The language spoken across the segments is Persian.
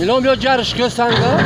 الان بیا جرش که سنگا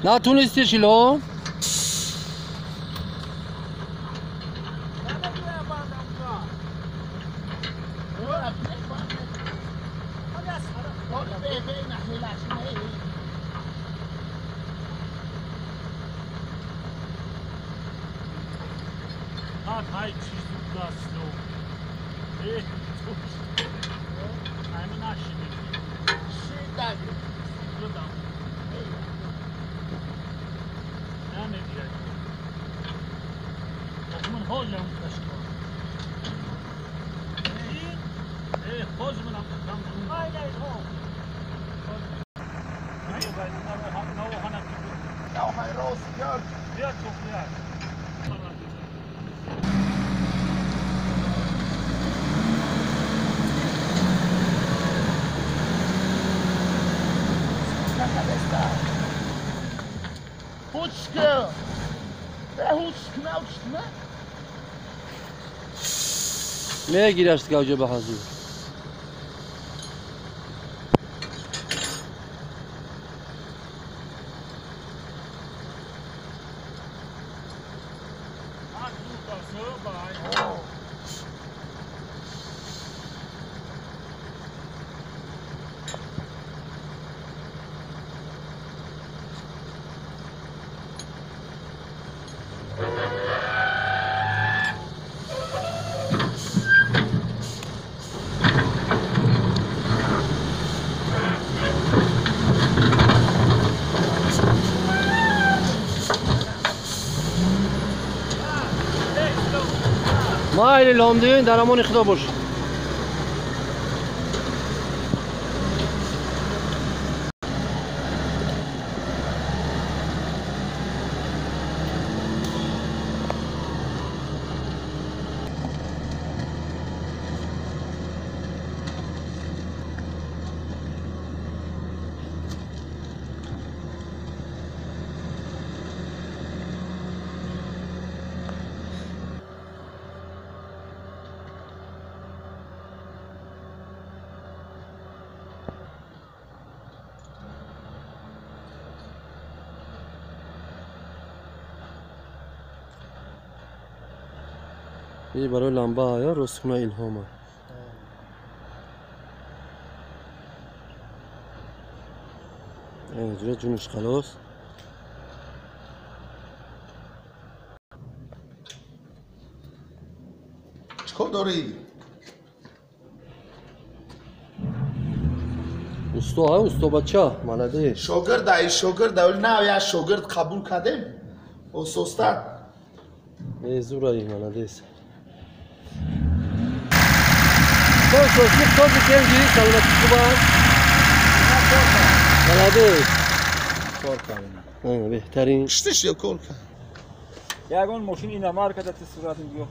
نتونستی شیلو؟ میگیرش که اوجه به حاضر ما ایلی لامدین در امان خدا باش این برای لامبه آیا رسخونه الهامه اینجوری جونش خلاص چیکار داری؟ استا بچه مالده شاگرد ولی نه یا شاگرد قبول کردیم اسوستا زورایی مالده است خوش تو بکنی سلامت خوبه مالده کار کردن بهترین پشتش یا کل کن یگان ماشین این مارکت صورت بیوخ